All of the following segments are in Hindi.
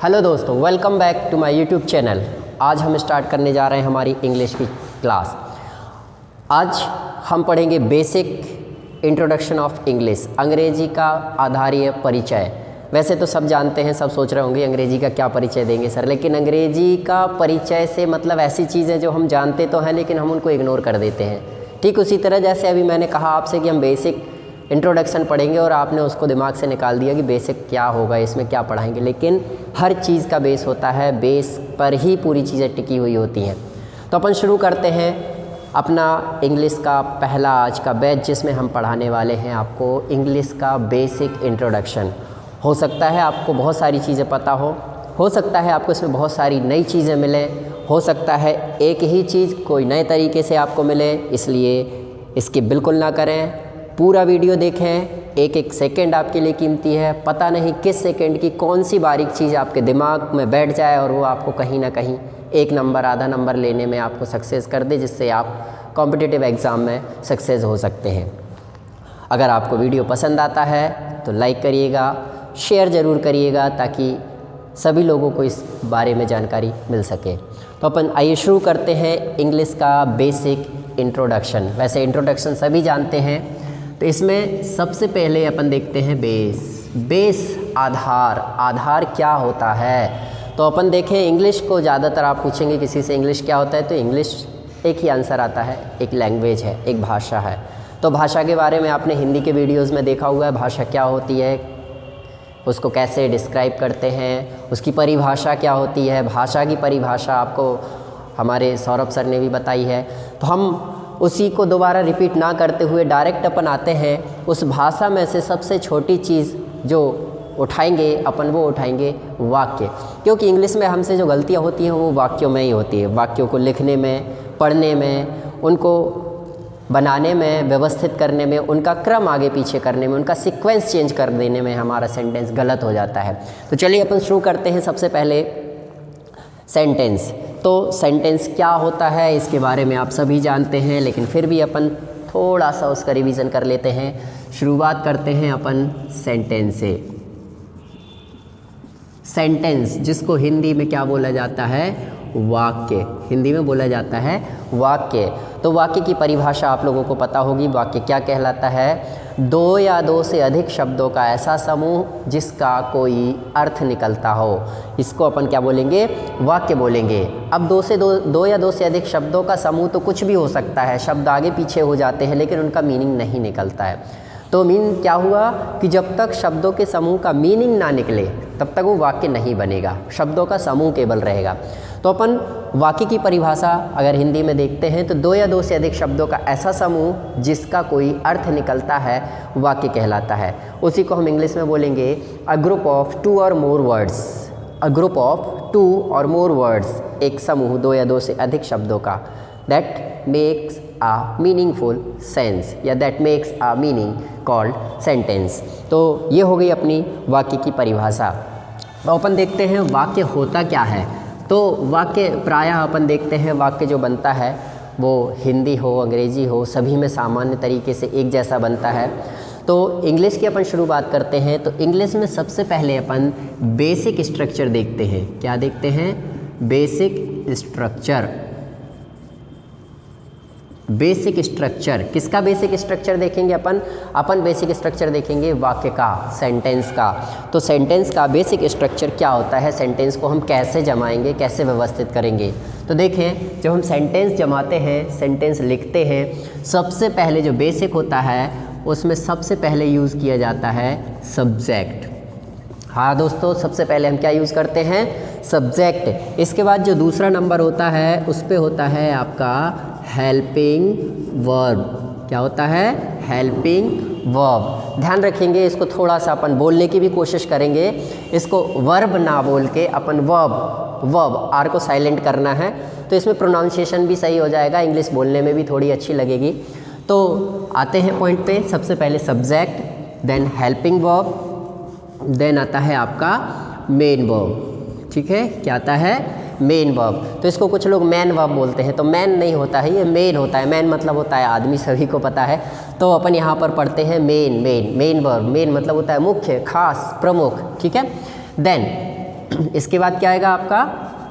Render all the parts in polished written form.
हेलो दोस्तों, welcome back to my YouTube channel. आज हम स्टार्ट करने जा रहे हैं हमारी इंग्लिश की क्लास। आज हम पढ़ेंगे बेसिक इंट्रोडक्शन ऑफ इंग्लिश, अंग्रेजी का आधारीय परिचय। वैसे तो सब जानते हैं, सब सोच रहे होंगे अंग्रेजी का क्या परिचय देंगे सर, लेकिन अंग्रेजी का परिचय से मतलब ऐसी चीज़ें जो हम जानते तो हैं लेकिन हम उनको इग्नोर कर देते हैं। ठीक उसी तरह जैसे अभी मैंने कहा आपसे कि हम बेसिक इंट्रोडक्शन पढ़ेंगे और आपने उसको दिमाग से निकाल दिया कि बेसिक क्या होगा, इसमें क्या पढ़ाएंगे, लेकिन हर चीज़ का बेस होता है, बेस पर ही पूरी चीज़ें टिकी हुई होती हैं। तो अपन शुरू करते हैं अपना इंग्लिश का पहला आज का बैच, जिसमें हम पढ़ाने वाले हैं आपको इंग्लिश का बेसिक इंट्रोडक्शन। हो सकता है आपको बहुत सारी चीज़ें पता हो सकता है आपको इसमें बहुत सारी नई चीज़ें मिलें, हो सकता है एक ही चीज़ कोई नए तरीके से आपको मिले, इसलिए इसकी बिल्कुल ना करें, पूरा वीडियो देखें। एक एक सेकंड आपके लिए कीमती है, पता नहीं किस सेकंड की कौन सी बारीक चीज़ आपके दिमाग में बैठ जाए और वो आपको कहीं ना कहीं एक नंबर आधा नंबर लेने में आपको सक्सेस कर दे, जिससे आप कॉम्पिटिटिव एग्ज़ाम में सक्सेस हो सकते हैं। अगर आपको वीडियो पसंद आता है तो लाइक करिएगा, शेयर ज़रूर करिएगा ताकि सभी लोगों को इस बारे में जानकारी मिल सके। तो अपन आइए शुरू करते हैं इंग्लिश का बेसिक इंट्रोडक्शन। वैसे इंट्रोडक्शन सभी जानते हैं, तो इसमें सबसे पहले अपन देखते हैं बेस आधार क्या होता है। तो अपन देखें इंग्लिश को ज़्यादातर आप पूछेंगे किसी से इंग्लिश क्या होता है, तो इंग्लिश एक ही आंसर आता है, एक लैंग्वेज है, एक भाषा है। तो भाषा के बारे में आपने हिंदी के वीडियोज़ में देखा हुआ है, भाषा क्या होती है, उसको कैसे डिस्क्राइब करते हैं, उसकी परिभाषा क्या होती है। भाषा की परिभाषा आपको हमारे सौरभ सर ने भी बताई है। तो हम उसी को दोबारा रिपीट ना करते हुए डायरेक्ट अपन आते हैं उस भाषा में से सबसे छोटी चीज़ जो उठाएंगे अपन, वो उठाएंगे वाक्य। क्योंकि इंग्लिश में हमसे जो गलतियाँ होती हैं वो वाक्यों में ही होती है। वाक्यों को लिखने में, पढ़ने में, उनको बनाने में, व्यवस्थित करने में, उनका क्रम आगे पीछे करने में, उनका सीक्वेंस चेंज कर देने में हमारा सेंटेंस गलत हो जाता है। तो चलिए अपन शुरू करते हैं सबसे पहले सेंटेंस। तो सेंटेंस क्या होता है इसके बारे में आप सभी जानते हैं, लेकिन फिर भी अपन थोड़ा सा उसका रिवीजन कर लेते हैं। शुरुआत करते हैं अपन सेंटेंस से। सेंटेंस जिसको हिंदी में क्या बोला जाता है, वाक्य। हिंदी में बोला जाता है वाक्य। तो वाक्य की परिभाषा आप लोगों को पता होगी। वाक्य क्या कहलाता है, दो या दो से अधिक शब्दों का ऐसा समूह जिसका कोई अर्थ निकलता हो, इसको अपन क्या बोलेंगे, वाक्य बोलेंगे। अब दो या दो से अधिक शब्दों का समूह तो कुछ भी हो सकता है, शब्द आगे पीछे हो जाते हैं लेकिन उनका मीनिंग नहीं निकलता है। तो मीन क्या हुआ कि जब तक शब्दों के समूह का मीनिंग ना निकले तब तक वो वाक्य नहीं बनेगा, शब्दों का समूह केवल रहेगा। तो अपन वाक्य की परिभाषा अगर हिंदी में देखते हैं तो दो या दो से अधिक शब्दों का ऐसा समूह जिसका कोई अर्थ निकलता है वाक्य कहलाता है। उसी को हम इंग्लिश में बोलेंगे अ group of two or more words. A group of two or more words, एक समूह दो या दो से अधिक शब्दों का, that makes a meaningful sense या that makes a meaning called sentence. तो ये हो गई अपनी वाक्य की परिभाषा। तो अपन देखते हैं वाक्य होता क्या है। तो वाक्य प्रायः अपन देखते हैं वाक्य जो बनता है वो हिंदी हो अंग्रेजी हो सभी में सामान्य तरीके से एक जैसा बनता है। तो इंग्लिश की अपन शुरुआत करते हैं। तो इंग्लिश में सबसे पहले अपन बेसिक स्ट्रक्चर देखते हैं। क्या देखते हैं, बेसिक स्ट्रक्चर। बेसिक स्ट्रक्चर किसका बेसिक स्ट्रक्चर देखेंगे अपन बेसिक स्ट्रक्चर देखेंगे वाक्य का, सेंटेंस का। तो सेंटेंस का बेसिक स्ट्रक्चर क्या होता है, सेंटेंस को हम कैसे जमाएंगे, कैसे व्यवस्थित करेंगे। तो देखें जब हम सेंटेंस जमाते हैं, सेंटेंस लिखते हैं, सबसे पहले जो बेसिक होता है उसमें सबसे पहले यूज़ किया जाता है सब्जेक्ट। हाँ दोस्तों, सबसे पहले हम क्या यूज़ करते हैं, सब्जेक्ट। इसके बाद जो दूसरा नंबर होता है उस पे होता है आपका हेल्पिंग वर्ब। क्या होता है, हेल्पिंग वर्ब। ध्यान रखेंगे इसको, थोड़ा सा अपन बोलने की भी कोशिश करेंगे। इसको वर्ब ना बोल के अपन वर्ब आर को साइलेंट करना है, तो इसमें प्रोनाउंसिएशन भी सही हो जाएगा, इंग्लिश बोलने में भी थोड़ी अच्छी लगेगी। तो आते हैं पॉइंट पे, सबसे पहले subject, then helping verb, then आता है आपका मेन वर्ब। ठीक है, क्या आता है, मेन वर्ब। तो इसको कुछ लोग मैन वर्ब बोलते हैं, तो मैन नहीं होता है, ये मेन होता है। मैन मतलब होता है आदमी, सभी को पता है। तो अपन यहाँ पर पढ़ते हैं मेन वर्ब। मेन मतलब होता है मुख्य, खास, प्रमुख। ठीक है, देन इसके बाद क्या आएगा आपका,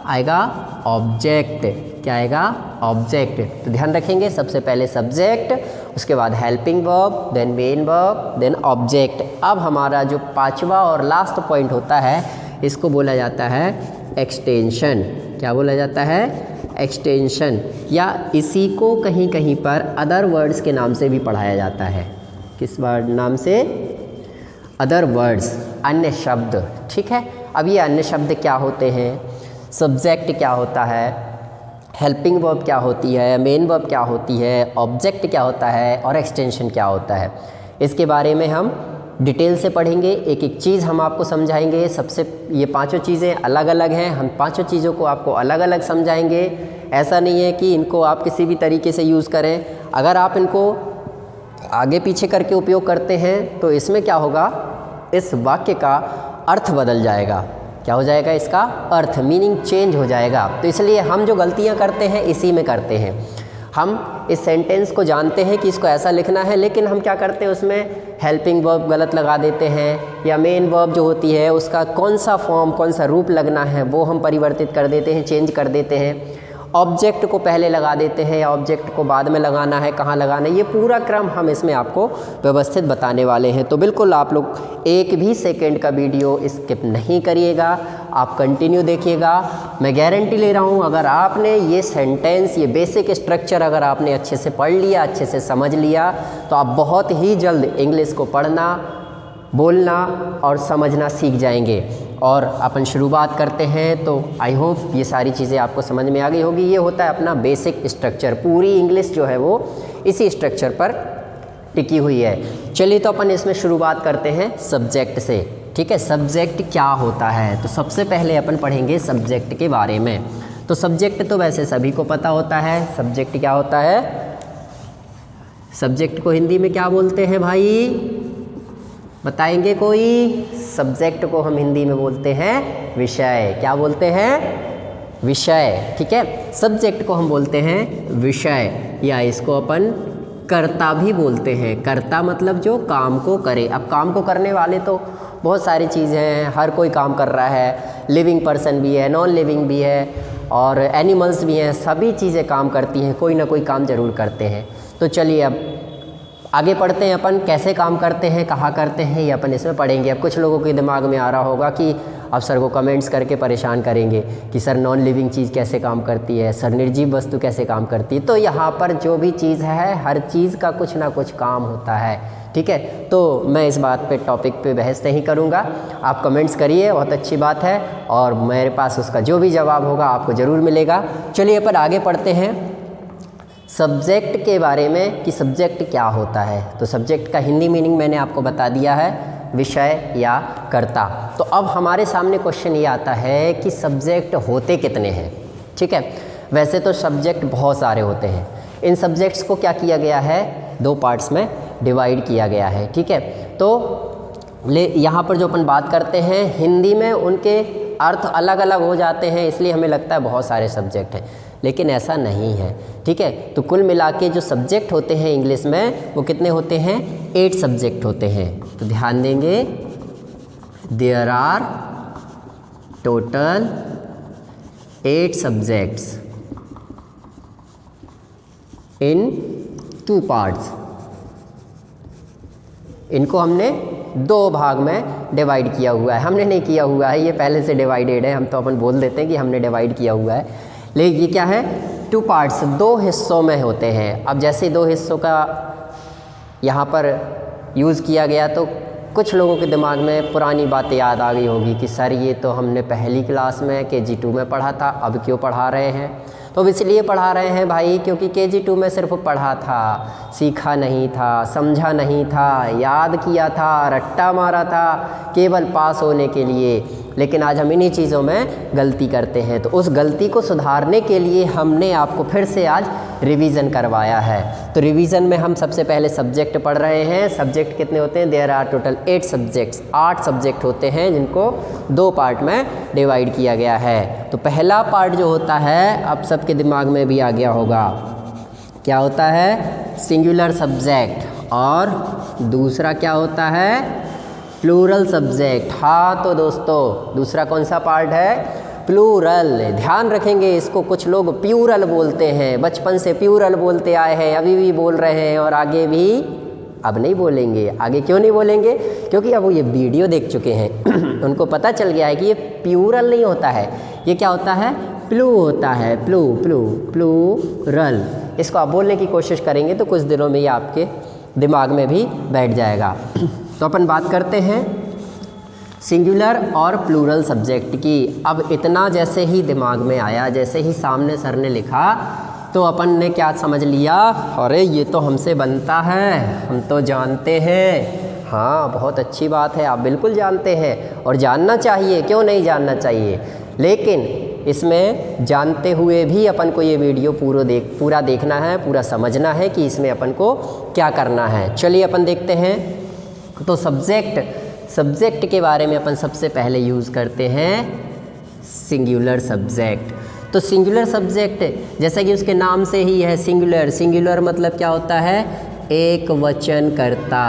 आएगा ऑब्जेक्ट। क्या आएगा, ऑब्जेक्ट। तो ध्यान रखेंगे, सबसे पहले सब्जेक्ट, उसके बाद helping verb, then main verb, then object. अब हमारा जो पांचवा और लास्ट पॉइंट होता है, इसको बोला जाता है एक्सटेंशन। क्या बोला जाता है, एक्सटेंशन, या इसी को कहीं कहीं पर अदर वर्ड्स के नाम से भी पढ़ाया जाता है। किस वर्ड नाम से, अदर वर्ड्स, अन्य शब्द। ठीक है, अब ये अन्य शब्द क्या होते हैं, सब्जेक्ट क्या होता है, हेल्पिंग वर्ब क्या होती है, मेन वर्ब क्या होती है, ऑब्जेक्ट क्या होता है और एक्सटेंशन क्या होता है, इसके बारे में हम डिटेल से पढ़ेंगे। एक एक चीज़ हम आपको समझाएंगे। सबसे ये पांचों चीज़ें अलग अलग हैं, हम पांचों चीज़ों को आपको अलग अलग समझाएंगे। ऐसा नहीं है कि इनको आप किसी भी तरीके से यूज़ करें। अगर आप इनको आगे पीछे करके उपयोग करते हैं तो इसमें क्या होगा, इस वाक्य का अर्थ बदल जाएगा। क्या हो जाएगा, इसका अर्थ, मीनिंग चेंज हो जाएगा। तो इसलिए हम जो गलतियां करते हैं इसी में करते हैं। हम इस सेंटेंस को जानते हैं कि इसको ऐसा लिखना है, लेकिन हम क्या करते हैं, उसमें हेल्पिंग वर्ब गलत लगा देते हैं, या मेन वर्ब जो होती है उसका कौन सा फॉर्म, कौन सा रूप लगना है वो हम परिवर्तित कर देते हैं, चेंज कर देते हैं। ऑब्जेक्ट को पहले लगा देते हैं या ऑब्जेक्ट को बाद में लगाना है, कहाँ लगाना है, ये पूरा क्रम हम इसमें आपको व्यवस्थित बताने वाले हैं। तो बिल्कुल आप लोग एक भी सेकंड का वीडियो स्किप नहीं करिएगा, आप कंटिन्यू देखिएगा। मैं गारंटी ले रहा हूँ, अगर आपने ये सेंटेंस, ये बेसिक स्ट्रक्चर अगर आपने अच्छे से पढ़ लिया, अच्छे से समझ लिया, तो आप बहुत ही जल्द इंग्लिश को पढ़ना, बोलना और समझना सीख जाएंगे। और अपन शुरुआत करते हैं। तो आई होप ये सारी चीज़ें आपको समझ में आ गई होगी। ये होता है अपना बेसिक स्ट्रक्चर, पूरी इंग्लिश जो है वो इसी स्ट्रक्चर पर टिकी हुई है। चलिए तो अपन इसमें शुरुआत करते हैं सब्जेक्ट से। ठीक है, सब्जेक्ट क्या होता है, तो सबसे पहले अपन पढ़ेंगे सब्जेक्ट के बारे में। तो सब्जेक्ट तो वैसे सभी को पता होता है, सब्जेक्ट क्या होता है, सब्जेक्ट को हिंदी में क्या बोलते हैं भाई, बताएंगे कोई? सब्जेक्ट को हम हिंदी में बोलते हैं विषय। क्या बोलते हैं, विषय। ठीक है, सब्जेक्ट को हम बोलते हैं विषय, या इसको अपन कर्ता भी बोलते हैं। कर्ता मतलब जो काम को करे। अब काम को करने वाले तो बहुत सारी चीज़ें हैं, हर कोई काम कर रहा है, लिविंग पर्सन भी है, नॉन लिविंग भी है और एनिमल्स भी हैं, सभी चीज़ें काम करती हैं, कोई ना कोई काम ज़रूर करते हैं। तो चलिए अब आगे पढ़ते हैं अपन, कैसे काम करते हैं, कहाँ करते हैं, ये अपन इसमें पढ़ेंगे। अब कुछ लोगों के दिमाग में आ रहा होगा कि अब सर को कमेंट्स करके परेशान करेंगे कि सर नॉन लिविंग चीज़ कैसे काम करती है, सर निर्जीव वस्तु कैसे काम करती है। तो यहाँ पर जो भी चीज़ है, हर चीज़ का कुछ ना कुछ काम होता है। ठीक है, तो मैं इस बात पे, टॉपिक पे बहस नहीं करूँगा। आप कमेंट्स करिए, बहुत अच्छी बात है, और मेरे पास उसका जो भी जवाब होगा आपको ज़रूर मिलेगा। चलिए अपन आगे पढ़ते हैं सब्जेक्ट के बारे में कि सब्जेक्ट क्या होता है। तो सब्जेक्ट का हिंदी मीनिंग मैंने आपको बता दिया है, विषय या कर्ता। तो अब हमारे सामने क्वेश्चन ये आता है कि सब्जेक्ट होते कितने हैं। ठीक है, वैसे तो सब्जेक्ट बहुत सारे होते हैं। इन सब्जेक्ट्स को क्या किया गया है, दो पार्ट्स में डिवाइड किया गया है। ठीक है, तो यहाँ पर जो अपन बात करते हैं हिंदी में, उनके अर्थ अलग अलग हो जाते हैं, इसलिए हमें लगता है बहुत सारे सब्जेक्ट हैं, लेकिन ऐसा नहीं है। ठीक है, तो कुल मिला के जो सब्जेक्ट होते हैं इंग्लिश में वो कितने होते हैं, 8 सब्जेक्ट होते हैं। तो ध्यान देंगे, there are total 8 subjects in 2 parts. इनको हमने 2 भाग में डिवाइड किया हुआ है। हमने नहीं किया हुआ है, ये पहले से डिवाइडेड है, हम तो अपन बोल देते हैं कि हमने डिवाइड किया हुआ है, लेकिन ये क्या है, 2 पार्ट्स, 2 हिस्सों में होते हैं। अब जैसे 2 हिस्सों का यहाँ पर यूज़ किया गया तो कुछ लोगों के दिमाग में पुरानी बातें याद आ गई होगी कि सर ये तो हमने पहली क्लास में KG2 में पढ़ा था, अब क्यों पढ़ा रहे हैं। तो इसलिए पढ़ा रहे हैं भाई क्योंकि KG2 में सिर्फ पढ़ा था, सीखा नहीं था, समझा नहीं था, याद किया था, रट्टा मारा था केवल पास होने के लिए। लेकिन आज हम इन्हीं चीज़ों में गलती करते हैं, तो उस गलती को सुधारने के लिए हमने आपको फिर से आज रिवीजन करवाया है। तो रिवीजन में हम सबसे पहले सब्जेक्ट पढ़ रहे हैं। सब्जेक्ट कितने होते हैं, there are total 8 subjects, 8 subject होते हैं जिनको 2 पार्ट में डिवाइड किया गया है। तो पहला पार्ट जो होता है, अब सबके दिमाग में भी आ गया होगा, क्या होता है, सिंगुलर सब्जेक्ट, और दूसरा क्या होता है, प्लूरल सब्जेक्ट। हाँ तो दोस्तों दूसरा कौन सा पार्ट है? प्लूरल। ध्यान रखेंगे इसको, कुछ लोग प्यूरल बोलते हैं, बचपन से प्यूरल बोलते आए हैं, अभी भी बोल रहे हैं और आगे भी अब नहीं बोलेंगे। आगे क्यों नहीं बोलेंगे? क्योंकि अब वो ये वीडियो देख चुके हैं उनको पता चल गया है कि ये प्यूरल नहीं होता है, ये क्या होता है? प्लू होता है। प्लू प्लू प्लूरल। इसको आप बोलने की कोशिश करेंगे तो कुछ दिनों में ये आपके दिमाग में भी बैठ जाएगा। तो अपन बात करते हैं सिंगुलर और प्लूरल सब्जेक्ट की। अब इतना जैसे ही दिमाग में आया, जैसे ही सामने सर ने लिखा, तो अपन ने क्या समझ लिया? अरे ये तो हमसे बनता है, हम तो जानते हैं। हाँ बहुत अच्छी बात है, आप बिल्कुल जानते हैं और जानना चाहिए, क्यों नहीं जानना चाहिए। लेकिन इसमें जानते हुए भी अपन को ये वीडियो पूरा देखना है, पूरा समझना है कि इसमें अपन को क्या करना है। चलिए अपन देखते हैं। तो सब्जेक्ट के बारे में अपन सबसे पहले यूज़ करते हैं सिंगुलर सब्जेक्ट। तो सिंगुलर सब्जेक्ट जैसा कि उसके नाम से ही है सिंगुलर। सिंगुलर मतलब क्या होता है? एक वचन कर्ता।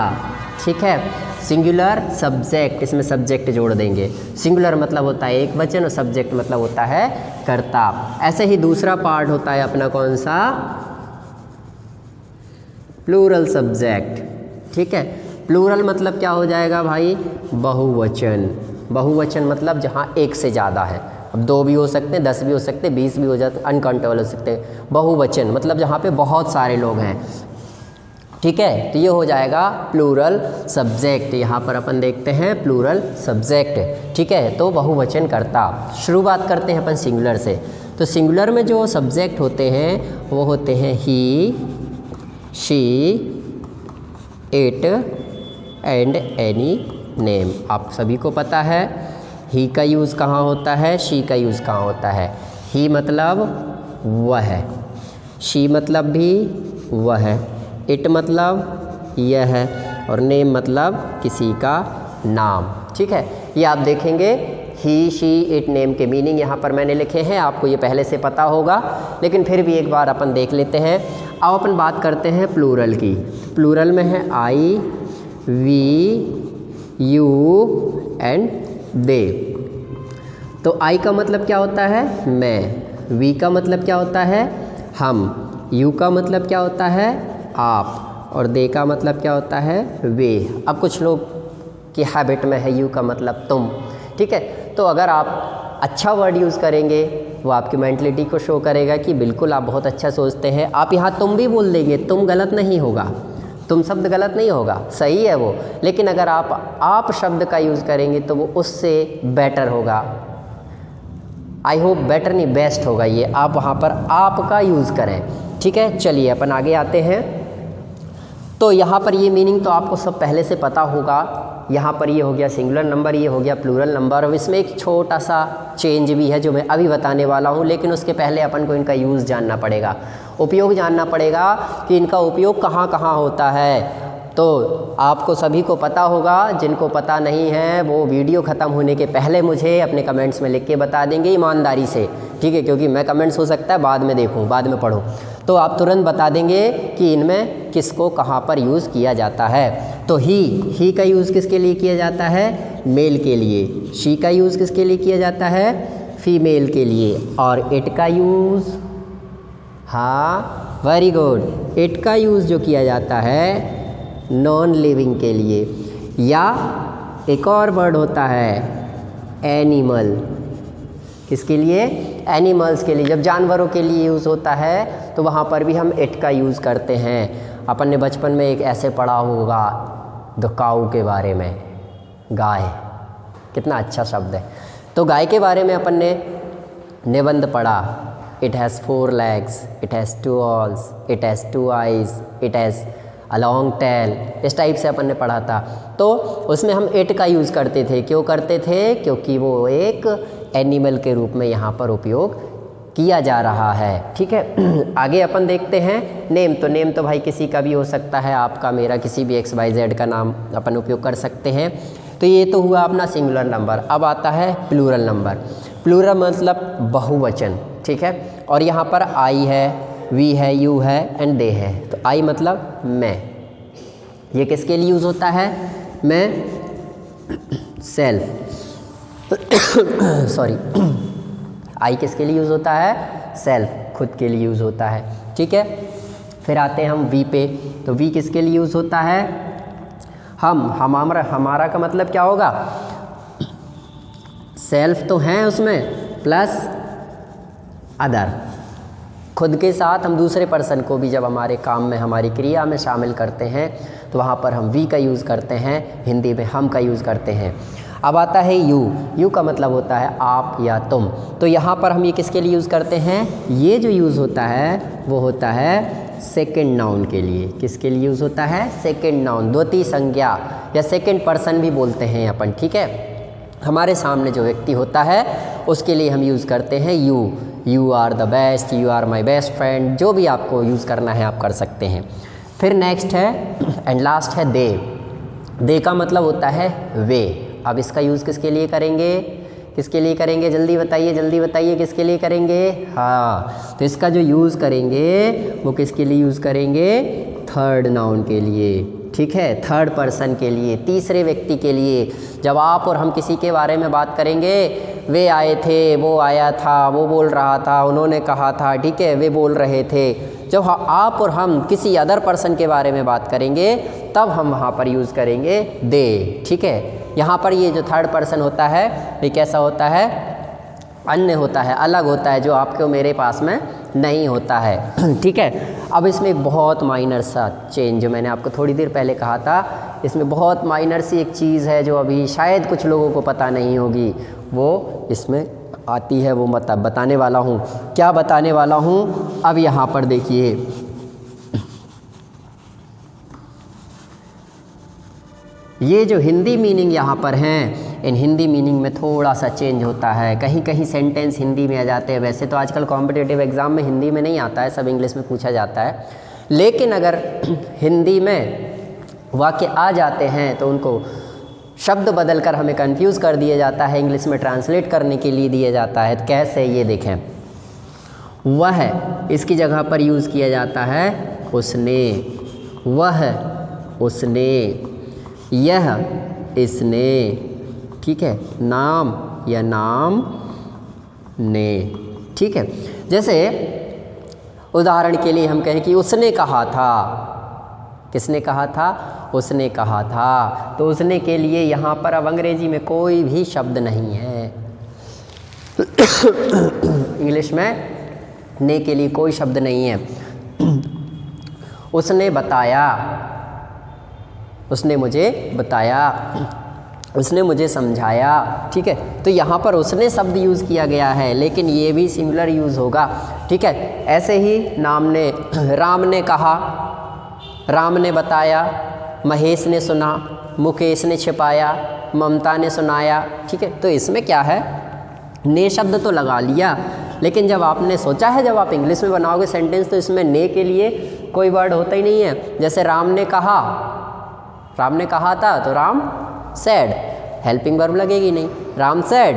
ठीक है, सिंगुलर सब्जेक्ट, इसमें सब्जेक्ट जोड़ देंगे। सिंगुलर मतलब होता है एक वचन और सब्जेक्ट मतलब होता है कर्ता। ऐसे ही दूसरा पार्ट होता है अपना कौन सा? Plural subject. ठीक है, प्लूरल मतलब क्या हो जाएगा भाई? बहुवचन। बहुवचन मतलब जहाँ एक से ज़्यादा है। अब 2 भी हो सकते हैं, 10 भी हो सकते हैं, 20 भी हो जाते, अनकाउंटेबल हो सकते हैं। बहुवचन मतलब जहाँ पे बहुत सारे लोग हैं। ठीक है, तो ये हो जाएगा प्लूरल सब्जेक्ट। यहाँ पर अपन देखते हैं प्लूरल सब्जेक्ट। ठीक है, तो बहुवचन करता। शुरुआत करते हैं अपन सिंगुलर से। तो सिंगुलर में जो सब्जेक्ट होते हैं वो होते हैं he, she, it and any name. आप सभी को पता है ही का यूज़ कहाँ होता है, शी का यूज़ कहाँ होता है। ही मतलब वह है, शी मतलब भी वह है, इट मतलब यह है और नेम मतलब किसी का नाम। ठीक है, ये आप देखेंगे ही, शी, इट, नेम के मीनिंग यहाँ पर मैंने लिखे हैं, आपको ये पहले से पता होगा, लेकिन फिर भी एक बार अपन देख लेते हैं। अब अपन बात करते हैं प्लूरल की। प्लूरल में है आई, वी, यू एंड दे। तो आई का मतलब क्या होता है? मैं। वी का मतलब क्या होता है? हम। यू का मतलब क्या होता है? आप। और दे का मतलब क्या होता है? वे। अब कुछ लोग की हैबिट में है यू का मतलब तुम। ठीक है, तो अगर आप अच्छा वर्ड यूज़ करेंगे वो आपकी मेंटलिटी को शो करेगा कि बिल्कुल आप बहुत अच्छा सोचते हैं। आप यहाँ तुम भी बोल देंगे, तुम गलत नहीं होगा, तुम शब्द गलत नहीं होगा, सही है वो। लेकिन अगर आप शब्द का यूज़ करेंगे तो वो उससे बेटर होगा। आई होप बेटर नहीं, बेस्ट होगा ये। आप वहाँ पर आप का यूज़ करें। ठीक है, चलिए अपन आगे आते हैं। तो यहाँ पर ये मीनिंग तो आपको सब पहले से पता होगा। यहाँ पर ये हो गया सिंगुलर नंबर, ये हो गया प्लूरल नंबर। और इसमें एक छोटा सा चेंज भी है जो मैं अभी बताने वाला हूँ, लेकिन उसके पहले अपन को इनका यूज़ जानना पड़ेगा, उपयोग जानना पड़ेगा कि इनका उपयोग कहाँ कहाँ होता है। तो आपको सभी को पता होगा, जिनको पता नहीं है वो वीडियो ख़त्म होने के पहले मुझे अपने कमेंट्स में लिख के बता देंगे ईमानदारी से। ठीक है, क्योंकि मैं कमेंट्स हो सकता है बाद में देखूं, बाद में पढूं, तो आप तुरंत बता देंगे कि इनमें किसको कहाँ पर यूज़ किया जाता है। तो ही का यूज़ किसके लिए किया जाता है? मेल के लिए। शी का यूज़ किसके लिए किया जाता है? फीमेल के लिए। और इट का यूज़, हाँ वेरी गुड, इट का यूज़ जो किया जाता है नॉन लिविंग के लिए। या एक और वर्ड होता है एनिमल, किसके लिए? एनिमल्स के लिए। जब जानवरों के लिए यूज़ होता है तो वहाँ पर भी हम इट का यूज़ करते हैं। अपन ने बचपन में एक ऐसे पढ़ा होगा द काऊ के बारे में, गाय, कितना अच्छा शब्द है। तो गाय के बारे में अपन ने निबंध पढ़ा। It has 4 legs, it has 2 horns, it has 2 eyes, it has a long tail. इस टाइप से अपन ने पढ़ा था। तो उसमें हम इट का यूज़ करते थे। क्यों करते थे? क्योंकि वो एक एनिमल के रूप में यहाँ पर उपयोग किया जा रहा है। ठीक है, आगे अपन देखते हैं नेम। तो नेम तो भाई किसी का भी हो सकता है, आपका, मेरा, किसी भी XYZ का नाम अपन उपयोग कर सकते हैं। तो ये तो हुआ अपना सिंगुलर नंबर। अब आता है प्लूरल नंबर। प्लूरल मतलब बहुवचन। ठीक है, और यहाँ पर आई है, वी है, यू है एंड दे है। तो आई मतलब मैं, ये किसके लिए यूज़ होता है? मैं। सेल्फ सॉरी, आई किसके लिए यूज़ होता है? सेल्फ, खुद के लिए यूज़ होता है। ठीक है, फिर आते हैं हम वी पे। तो वी किसके लिए यूज़ होता है? हमारा का मतलब क्या होगा? सेल्फ तो हैं उसमें प्लस अदर, खुद के साथ हम दूसरे पर्सन को भी जब हमारे काम में, हमारी क्रिया में शामिल करते हैं तो वहाँ पर हम वी का यूज़ करते हैं, हिंदी में हम का यूज़ करते हैं। अब आता है यू। यू का मतलब होता है आप या तुम। तो यहाँ पर हम ये किसके लिए यूज़ करते हैं? ये जो यूज़ होता है वो होता है सेकंड नाउन के लिए। किसके लिए यूज़ होता है? सेकंड नाउन, द्वितीय संज्ञा या सेकंड पर्सन भी बोलते हैं अपन। ठीक है, हमारे सामने जो व्यक्ति होता है उसके लिए हम यूज़ करते हैं you. You are the best, you are my best friend, जो भी आपको यूज़ करना है आप कर सकते हैं। फिर नेक्स्ट है एंड लास्ट है दे। दे का मतलब होता है वे। अब इसका यूज़ किसके लिए करेंगे? किसके लिए करेंगे? जल्दी बताइए किसके लिए करेंगे? हाँ, तो इसका जो यूज़ करेंगे वो किसके लिए यूज़ करेंगे? थर्ड नाउन के लिए। ठीक है, थर्ड पर्सन के लिए, तीसरे व्यक्ति के लिए। जब आप और हम किसी के बारे में बात करेंगे, वे आए थे, वो आया था, वो बोल रहा था, उन्होंने कहा था, ठीक है, वे बोल रहे थे। जब आप और हम किसी अदर पर्सन के बारे में बात करेंगे तब हम वहाँ पर यूज़ करेंगे दे। ठीक है, यहाँ पर ये जो थर्ड पर्सन होता है ये कैसा होता है? अन्य होता है, अलग होता है, जो आपके मेरे पास में नहीं होता है। ठीक है, अब इसमें एक बहुत माइनर सा चेंज जो मैंने आपको थोड़ी देर पहले कहा था, इसमें बहुत माइनर सी एक चीज़ है जो अभी शायद कुछ लोगों को पता नहीं होगी, वो इसमें आती है, वो बताने वाला हूँ। क्या बताने वाला हूँ? अब यहाँ पर देखिए, ये जो हिंदी मीनिंग यहाँ पर हैं, इन हिंदी मीनिंग में थोड़ा सा चेंज होता है। कहीं कहीं सेंटेंस हिंदी में आ जाते हैं। वैसे तो आजकल कॉम्पिटिटिव एग्ज़ाम में हिंदी में नहीं आता है, सब इंग्लिश में पूछा जाता है। लेकिन अगर हिंदी में वाक्य आ जाते हैं तो उनको शब्द बदल कर हमें कंफ्यूज कर दिया जाता है, इंग्लिश में ट्रांसलेट करने के लिए दिया जाता है। कैसे? ये देखें, वह इसकी जगह पर यूज़ किया जाता है उसने, वह उसने, यह इसने। ठीक है, नाम या नाम ने। ठीक है, जैसे उदाहरण के लिए हम कहें कि उसने कहा था। किसने कहा था? उसने कहा था। तो उसने के लिए यहाँ पर अब अंग्रेजी में कोई भी शब्द नहीं है। इंग्लिश में ने के लिए कोई शब्द नहीं है। उसने बताया, उसने मुझे बताया, उसने मुझे समझाया। ठीक है, तो यहाँ पर उसने शब्द यूज़ किया गया है, लेकिन ये भी सिंगुलर यूज़ होगा। ठीक है, ऐसे ही नाम ने, राम ने कहा, राम ने बताया, महेश ने सुना, मुकेश ने छिपाया, ममता ने सुनाया। ठीक है, तो इसमें क्या है? ने शब्द तो लगा लिया, लेकिन जब आपने सोचा है, जब आप इंग्लिश में बनाओगे सेंटेंस, तो इसमें ने के लिए कोई वर्ड होता ही नहीं है। जैसे राम ने कहा, राम ने कहा था तो राम सेड, हेल्पिंग वर्ब लगेगी नहीं। राम सेड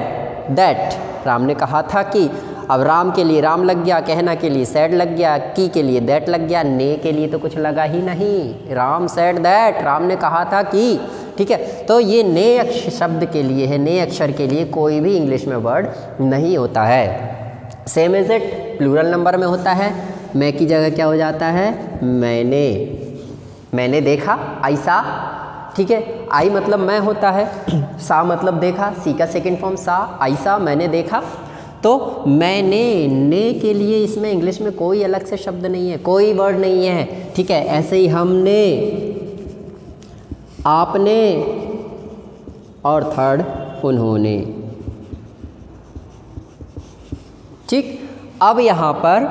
दैट, राम ने कहा था कि। अब राम के लिए राम लग गया, कहना के लिए सेड लग गया, की के लिए दैट लग गया, ने के लिए तो कुछ लगा ही नहीं। राम सेड दैट, राम ने कहा था कि। ठीक है, तो ये ने शब्द के लिए है, ने अक्षर के लिए कोई भी इंग्लिश में वर्ड नहीं होता है। Same is it plural number में होता है। मैं की जगह क्या हो जाता है? मैंने, मैंने देखा, आई सा। ठीक है, आई मतलब मैं होता है, सा मतलब देखा, सी का सेकंड फॉर्म सा, आई सा, मैंने देखा। तो मैंने, ने के लिए इसमें इंग्लिश में कोई अलग से शब्द नहीं है, कोई वर्ड नहीं है। ठीक है, ऐसे ही हमने, आपने और थर्ड उन्होंने। ठीक, अब यहाँ पर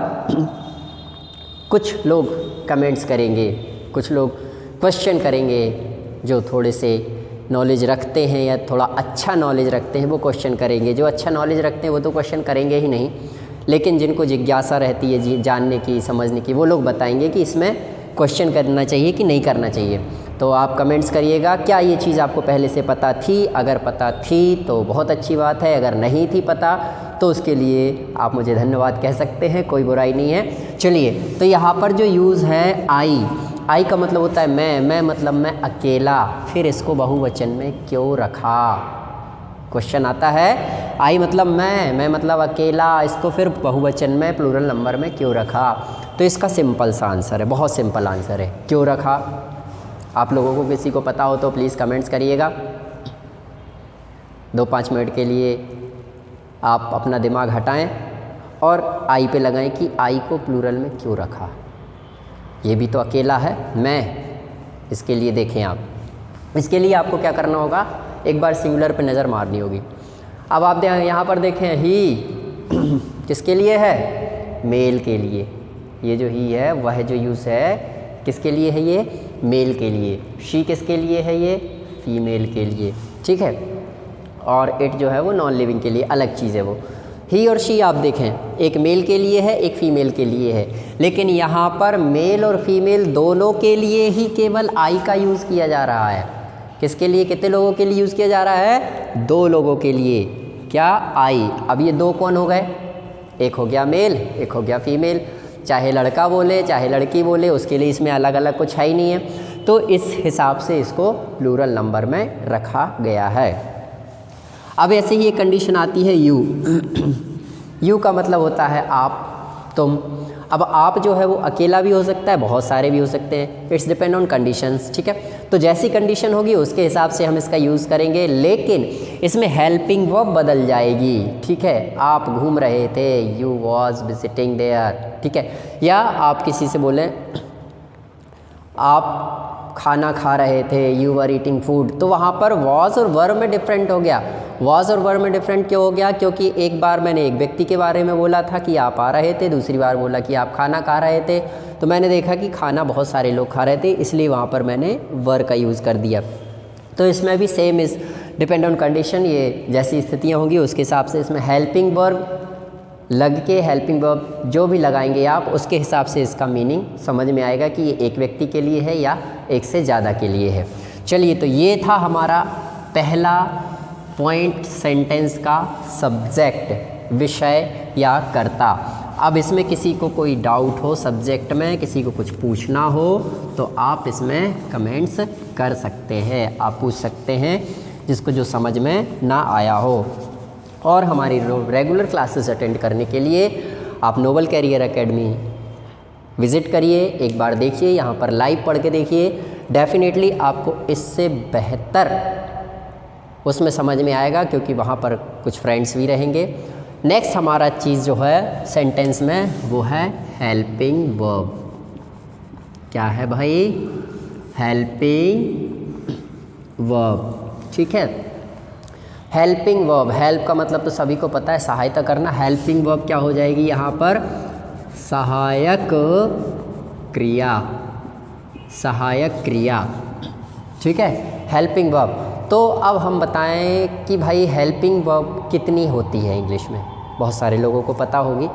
कुछ लोग कमेंट्स करेंगे, कुछ लोग क्वेश्चन करेंगे, जो थोड़े से नॉलेज रखते हैं या थोड़ा अच्छा नॉलेज रखते हैं वो क्वेश्चन करेंगे। जो अच्छा नॉलेज रखते हैं वो तो क्वेश्चन करेंगे ही नहीं, लेकिन जिनको जिज्ञासा रहती है जानने की, समझने की, वो लोग बताएंगे कि इसमें क्वेश्चन करना चाहिए कि नहीं करना चाहिए। तो आप कमेंट्स करिएगा, क्या ये चीज़ आपको पहले से पता थी? अगर पता थी तो बहुत अच्छी बात है, अगर नहीं थी पता तो उसके लिए आप मुझे धन्यवाद कह सकते हैं, कोई बुराई नहीं है। चलिए, तो यहाँ पर जो यूज़ है आई, आई का मतलब होता है मैं मतलब मैं अकेला, फिर इसको बहुवचन में क्यों रखा। क्वेश्चन आता है आई मतलब मैं मतलब अकेला, इसको फिर बहुवचन में प्लूरल नंबर में क्यों रखा। तो इसका सिंपल सा आंसर है, बहुत सिंपल आंसर है, क्यों रखा। आप लोगों को किसी को पता हो तो प्लीज़ कमेंट्स करिएगा। 2-5 मिनट के लिए आप अपना दिमाग हटाएं और आई पे लगाएं कि आई को प्लूरल में क्यों रखा। ये भी तो अकेला है मैं। इसके लिए देखें आप, इसके लिए आपको क्या करना होगा, एक बार सिंगुलर पे नज़र मारनी होगी। अब आप यहाँ पर देखें ही किसके लिए है, मेल के लिए। ये जो ही है वह जो यूज़ है किसके लिए है, ये मेल के लिए। शी किसके लिए है, ये फीमेल के लिए, ठीक है। और इट जो है वो नॉन लिविंग के लिए, अलग चीज़ है वो। ही और शी आप देखें, एक मेल के लिए है, एक फीमेल के लिए है, लेकिन यहाँ पर मेल और फीमेल दोनों के लिए ही केवल आई का यूज़ किया जा रहा है। किसके लिए, कितने लोगों के लिए यूज़ किया जा रहा है, 2 लोगों के लिए। क्या, आई। अब ये 2 कौन हो गए, एक हो गया मेल, एक हो गया फीमेल। चाहे लड़का बोले चाहे लड़की बोले, उसके लिए इसमें अलग अलग कुछ है ही नहीं है। तो इस हिसाब से इसको प्लूरल नंबर में रखा गया है। अब ऐसे ही एक कंडीशन आती है यू। यू का मतलब होता है आप, तुम। अब आप जो है वो अकेला भी हो सकता है, बहुत सारे भी हो सकते हैं, इट्स डिपेंड ऑन कंडीशंस, ठीक है। तो जैसी कंडीशन होगी उसके हिसाब से हम इसका यूज़ करेंगे, लेकिन इसमें हेल्पिंग वर्ब बदल जाएगी, ठीक है। आप घूम रहे थे, यू वॉज विजिटिंग देयर, ठीक है। या आप किसी से बोलें आप खाना खा रहे थे, यू वर ईटिंग फूड, तो वहाँ पर वॉज और वर्ब में डिफरेंट हो गया। वॉज और वर्ब में डिफरेंट क्यों हो गया, क्योंकि एक बार मैंने एक व्यक्ति के बारे में बोला था कि आप आ रहे थे, दूसरी बार बोला कि आप खाना खा रहे थे, तो मैंने देखा कि खाना बहुत सारे लोग खा रहे थे, इसलिए वहाँ पर मैंने वर का यूज़ कर दिया। तो इसमें भी same is depend on condition, ये जैसी स्थितियाँ होंगी उसके हिसाब से इसमें हेल्पिंग वर्ब लग के, हेल्पिंग वर्ब जो भी लगाएंगे आप, उसके हिसाब से इसका मीनिंग समझ में आएगा कि ये एक व्यक्ति के लिए है या एक से ज़्यादा के लिए है। चलिए, तो ये था हमारा पहला पॉइंट, सेंटेंस का सब्जेक्ट, विषय या कर्ता। अब इसमें किसी को कोई डाउट हो सब्जेक्ट में, किसी को कुछ पूछना हो, तो आप इसमें कमेंट्स कर सकते हैं, आप पूछ सकते हैं जिसको जो समझ में ना आया हो। और हमारी रेगुलर क्लासेस अटेंड करने के लिए आप नोबल कैरियर एकेडमी विज़िट करिए, एक बार देखिए, यहाँ पर लाइव पढ़ के देखिए, डेफिनेटली आपको इससे बेहतर उसमें समझ में आएगा, क्योंकि वहाँ पर कुछ फ्रेंड्स भी रहेंगे। नेक्स्ट हमारा चीज़ जो है सेंटेंस में, वो है हेल्पिंग वर्ब। क्या है भाई, हेल्पिंग वर्ब, ठीक है। हेल्पिंग वर्ब, हेल्प का मतलब तो सभी को पता है, सहायता करना। हेल्पिंग वर्ब क्या हो जाएगी यहाँ पर, सहायक क्रिया, सहायक क्रिया, ठीक है, हेल्पिंग वर्ब। तो अब हम बताएं कि भाई हेल्पिंग वर्ब कितनी होती है इंग्लिश में। बहुत सारे लोगों को पता होगी,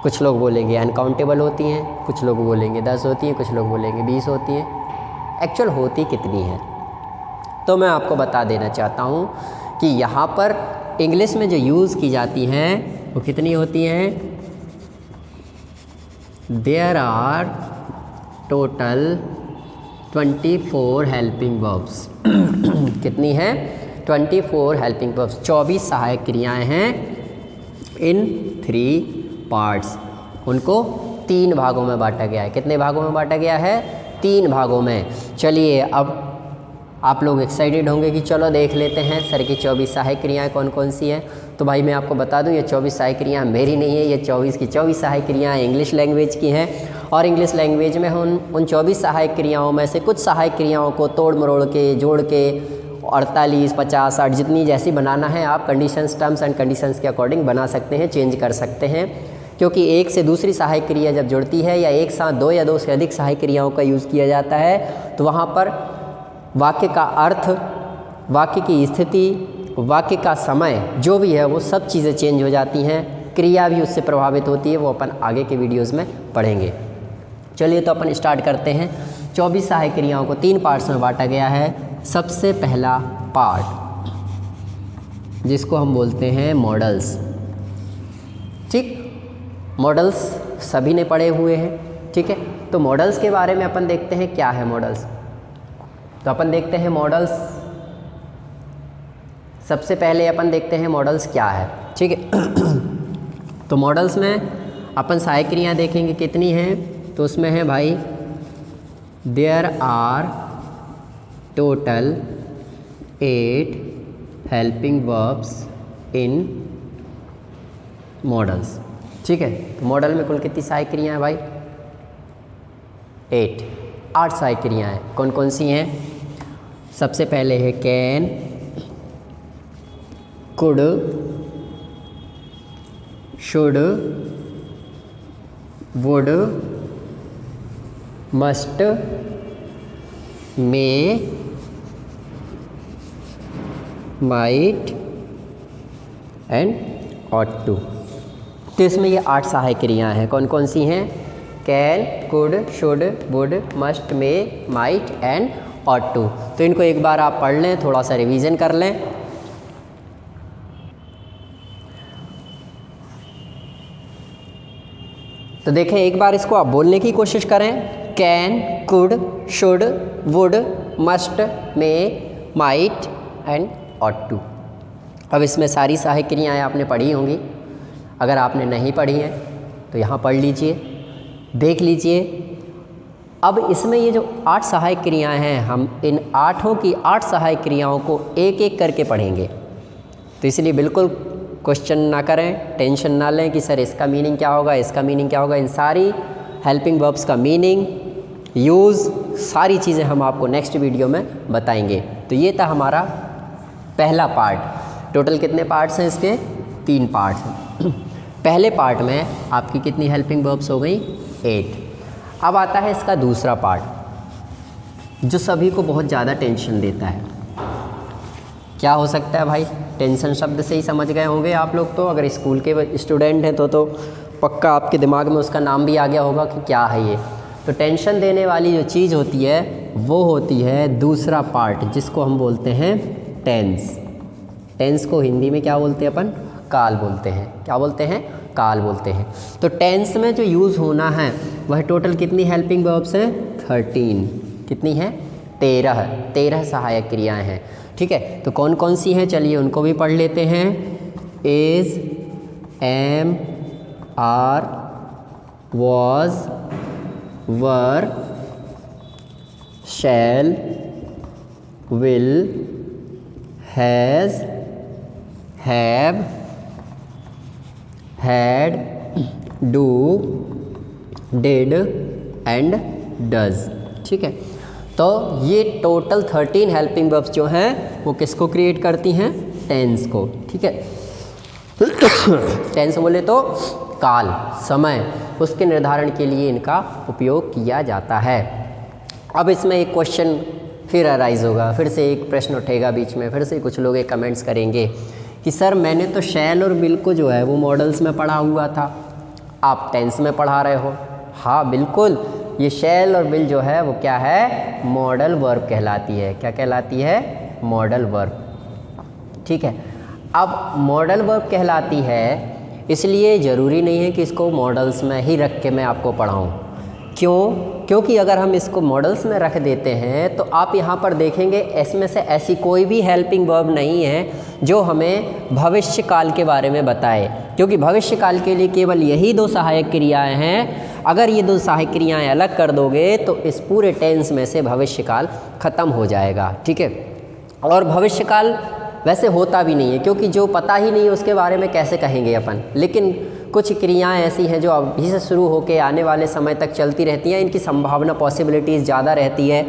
कुछ लोग बोलेंगे अनकाउंटेबल होती हैं, कुछ लोग बोलेंगे 10 होती हैं, कुछ लोग बोलेंगे 20 होती हैं। एक्चुअल होती कितनी है, तो मैं आपको बता देना चाहता हूँ कि यहाँ पर इंग्लिश में जो यूज़ की जाती हैं वो कितनी होती हैं। There are total 24 helping verbs. कितनी हैं, 24 हेल्पिंग वर्ब्स, 24 सहायक क्रियाएं हैं इन 3 पार्ट्स। उनको 3 भागों में बांटा गया है। कितने भागों में बांटा गया है, 3 भागों में। चलिए, अब आप लोग एक्साइटेड होंगे कि चलो देख लेते हैं सर की 24 सहायक क्रियाएँ कौन कौन सी हैं। तो भाई मैं आपको बता दूं, ये 24 सहायक क्रियाएँ मेरी नहीं है, ये 24 की 24 सहायक क्रियाएँ इंग्लिश लैंग्वेज की हैं। और इंग्लिश लैंग्वेज में उन 24 सहायक क्रियाओं में से कुछ सहायक क्रियाओं को तोड़ मरोड़ के, जोड़ के 48, 50, 60 जितनी जैसी बनाना है आप कंडीशंस, टर्म्स एंड कंडीशंस के अकॉर्डिंग बना सकते हैं, चेंज कर सकते हैं। क्योंकि एक से दूसरी सहायक क्रिया जब जुड़ती है या एक साथ 2 या 2 से अधिक सहायक क्रियाओं का यूज़ किया जाता है, तो वहाँ पर वाक्य का अर्थ, वाक्य की स्थिति, वाक्य का समय जो भी है वो सब चीज़ें चेंज हो जाती हैं, क्रिया भी उससे प्रभावित होती है। वो अपन आगे के वीडियोज़ में पढ़ेंगे। चलिए, तो अपन स्टार्ट करते हैं। 24 सहायक क्रियाओं को 3 पार्ट्स में बांटा गया है। सबसे पहला पार्ट जिसको हम बोलते हैं मॉडल्स, ठीक। मॉडल्स सभी ने पढ़े हुए हैं, ठीक है। तो मॉडल्स के बारे में अपन देखते हैं क्या है मॉडल्स। तो अपन देखते हैं मॉडल्स, सबसे पहले अपन देखते हैं मॉडल्स क्या है, ठीक है। तो मॉडल्स में अपन सहायक क्रियाएं देखेंगे कितनी हैं, तो उसमें है भाई there are total 8 helping verbs in modals, ठीक है। तो मॉडल में कुल कितनी सहायक क्रियाएं हैं भाई, 8 सहायक क्रियाएं हैं। कौन कौन सी हैं, सबसे पहले है can, could, should, would, must, may, might and ought to. तो इसमें ये 8 सहायक क्रियाएं हैं। कौन कौन सी हैं, can, could, should, would, must, may, might and ought to. तो इनको एक बार आप पढ़ लें, थोड़ा सा रिवीजन कर लें। तो देखें, एक बार इसको आप बोलने की कोशिश करें, can, could, should, would, must, may, might and ought to. अब इसमें सारी सहायक क्रियाएं आपने पढ़ी होंगी, अगर आपने नहीं पढ़ी हैं तो यहाँ पढ़ लीजिए, देख लीजिए। अब इसमें ये जो 8 सहायक क्रियाएं हैं, हम इन 8 की 8 सहायक क्रियाओं को एक एक करके पढ़ेंगे। तो इसलिए बिल्कुल क्वेश्चन ना करें, टेंशन ना लें कि सर इसका मीनिंग क्या होगा, इसका मीनिंग क्या होगा। इन सारी हेल्पिंग वर्ब्स का मीनिंग, यूज़, सारी चीज़ें हम आपको नेक्स्ट वीडियो में बताएंगे। तो ये था हमारा पहला पार्ट। टोटल कितने पार्ट्स हैं इसके, 3 पार्ट्स हैं। पहले पार्ट में आपकी कितनी हेल्पिंग वर्ब्स हो गई, 8। अब आता है इसका दूसरा पार्ट जो सभी को बहुत ज़्यादा टेंशन देता है। क्या हो सकता है भाई, टेंशन शब्द से ही समझ गए होंगे आप लोग। तो अगर स्कूल के स्टूडेंट हैं तो पक्का आपके दिमाग में उसका नाम भी आ गया होगा कि क्या है ये। तो टेंशन देने वाली जो चीज़ होती है वो होती है दूसरा पार्ट, जिसको हम बोलते हैं टेंस। टेंस को हिंदी में क्या बोलते हैं अपन, काल बोलते हैं। क्या बोलते हैं, काल बोलते हैं। तो टेंस में जो यूज़ होना है वह टोटल कितनी हेल्पिंग वर्ब्स हैं, 13। कितनी है, 13 सहायक क्रियाएं हैं, ठीक है। तो कौन कौन सी हैं, चलिए उनको भी पढ़ लेते हैं। Is, am, are, was, were, shall, will, has, have, had, do, did and does, ठीक है। तो ये टोटल 13 हेल्पिंग वर्ब्स जो हैं वो किसको क्रिएट करती हैं, टेंस को, ठीक है। टेंस बोले तो काल, समय, उसके निर्धारण के लिए इनका उपयोग किया जाता है। अब इसमें एक क्वेश्चन फिर अराइज होगा, फिर से एक प्रश्न उठेगा बीच में, फिर से कुछ लोग एक कमेंट्स करेंगे कि सर मैंने तो शैल और विल को जो है वो मॉडल्स में पढ़ा हुआ था, आप टेंस में पढ़ा रहे हो। हाँ बिल्कुल, ये शैल और विल जो है वो क्या है, मॉडल वर्ब कहलाती है। क्या कहलाती है, मॉडल वर्ब, ठीक है। अब मॉडल वर्ब कहलाती है, इसलिए ज़रूरी नहीं है कि इसको मॉडल्स में ही रख के मैं आपको पढ़ाऊँ। क्यों, क्योंकि अगर हम इसको मॉडल्स में रख देते हैं तो आप यहाँ पर देखेंगे इसमें से ऐसी कोई भी हेल्पिंग वर्ब नहीं है जो हमें भविष्य काल के बारे में बताए, क्योंकि भविष्य काल के लिए केवल यही 2 सहायक क्रियाएं हैं। अगर ये 2 सहायक क्रियाएं अलग कर दोगे तो इस पूरे टेंस में से भविष्य काल ख़त्म हो जाएगा, ठीक है। और भविष्य काल वैसे होता भी नहीं है, क्योंकि जो पता ही नहीं है उसके बारे में कैसे कहेंगे अपन। लेकिन कुछ क्रियाएं ऐसी हैं जो अभी से शुरू होकर आने वाले समय तक चलती रहती हैं, इनकी संभावना, पॉसिबिलिटीज़ ज़्यादा रहती है,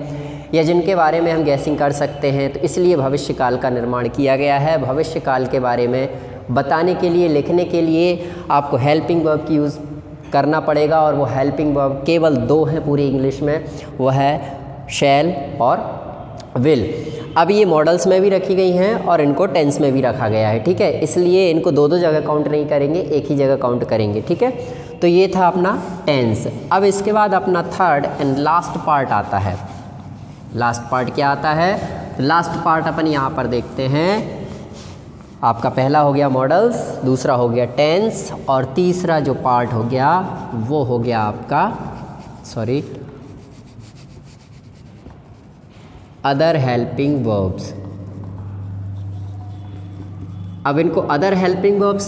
या जिनके बारे में हम गैसिंग कर सकते हैं। तो इसलिए भविष्य काल का निर्माण किया गया है। भविष्य काल के बारे में बताने के लिए, लिखने के लिए आपको हेल्पिंग वर्ब की यूज़ करना पड़ेगा, और वो हेल्पिंग वर्ब केवल 2 हैं पूरी इंग्लिश में, वो है शैल और विल। अब ये मॉडल्स में भी रखी गई हैं और इनको टेंस में भी रखा गया है, ठीक है। इसलिए इनको 2-2 जगह काउंट नहीं करेंगे, एक ही जगह काउंट करेंगे, ठीक है। तो ये था अपना टेंस। अब इसके बाद अपना थर्ड एंड लास्ट पार्ट आता है। लास्ट पार्ट क्या आता है, लास्ट पार्ट अपन यहाँ पर देखते हैं। आपका पहला हो गया मॉडल्स, दूसरा हो गया टेंस, और तीसरा जो पार्ट हो गया वो हो गया आपका सॉरी अदर हेल्पिंग वर्ब्स। अब इनको अदर हेल्पिंग वर्ब्स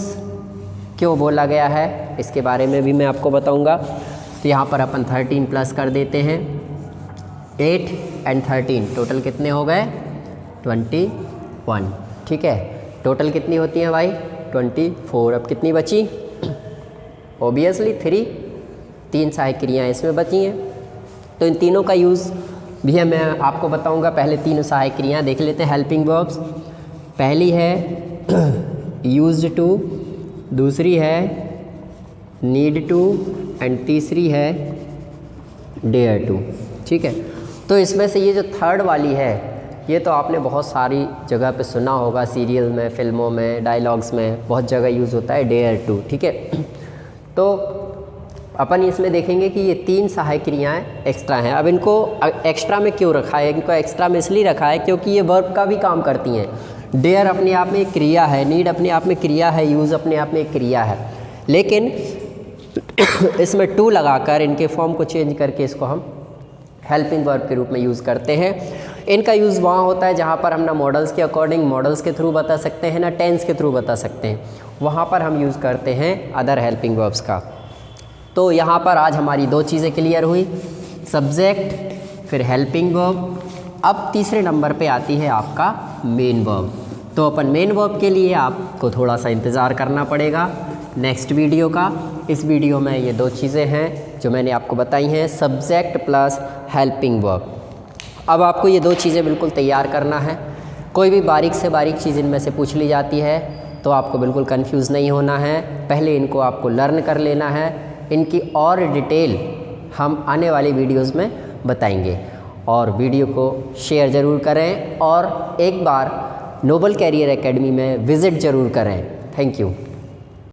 क्यों बोला गया है इसके बारे में भी मैं आपको बताऊंगा। तो यहाँ पर अपन 13 प्लस कर देते हैं, 8 एंड 13 टोटल कितने हो गए 21। ठीक है, टोटल कितनी होती हैं भाई 24। अब कितनी बची, ओबियसली 3 सहायक क्रियाएँ इसमें बची हैं। तो इन तीनों का यूज़ भी है मैं आपको बताऊंगा। पहले 3 सहायक क्रियाएँ देख लेते हैं हेल्पिंग वर्ब्स। पहली है यूज्ड टू, दूसरी है नीड टू एंड तीसरी है डेयर टू। ठीक है, तो इसमें से ये जो थर्ड वाली है ये तो आपने बहुत सारी जगह पे सुना होगा, सीरियल में, फिल्मों में, डायलॉग्स में बहुत जगह यूज़ होता है डेयर टू। ठीक है, तो अपन इसमें देखेंगे कि ये 3 सहायक क्रियाएँ एक्स्ट्रा हैं। अब इनको एक्स्ट्रा में क्यों रखा है, इनको एक्स्ट्रा में इसलिए रखा है क्योंकि ये वर्ब का भी काम करती हैं। डेयर अपने आप में एक क्रिया है, नीड अपने आप में क्रिया है, यूज़ अपने आप में एक क्रिया है, लेकिन इसमें टू लगाकर इनके फॉर्म को चेंज करके इसको हम हेल्पिंग वर्ब के रूप में यूज़ करते हैं। इनका यूज़ वहाँ होता है जहाँ पर हम ना मॉडल्स के अकॉर्डिंग मॉडल्स के थ्रू बता सकते हैं ना टेंस के थ्रू बता सकते हैं, वहाँ पर हम यूज़ करते हैं अदर हेल्पिंग वर्ब्स का। तो यहाँ पर आज हमारी 2 चीज़ें क्लियर हुई, सब्जेक्ट फिर हेल्पिंग वर्ब। अब तीसरे नंबर पे आती है आपका मेन वर्ब। तो अपन मेन वर्ब के लिए आपको थोड़ा सा इंतज़ार करना पड़ेगा नेक्स्ट वीडियो का। इस वीडियो में ये 2 चीज़ें हैं जो मैंने आपको बताई हैं, सब्जेक्ट प्लस हेल्पिंग वर्ब। अब आपको ये 2 चीज़ें बिल्कुल तैयार करना है। कोई भी बारीक से बारीक चीज़ इनमें से पूछ ली जाती है तो आपको बिल्कुल कंफ्यूज नहीं होना है, पहले इनको आपको लर्न कर लेना है। इनकी और डिटेल हम आने वाली वीडियोज़ में बताएंगे। और वीडियो को शेयर ज़रूर करें और एक बार नोबल कैरियर एकेडमी में विज़िट ज़रूर करें। Thank you.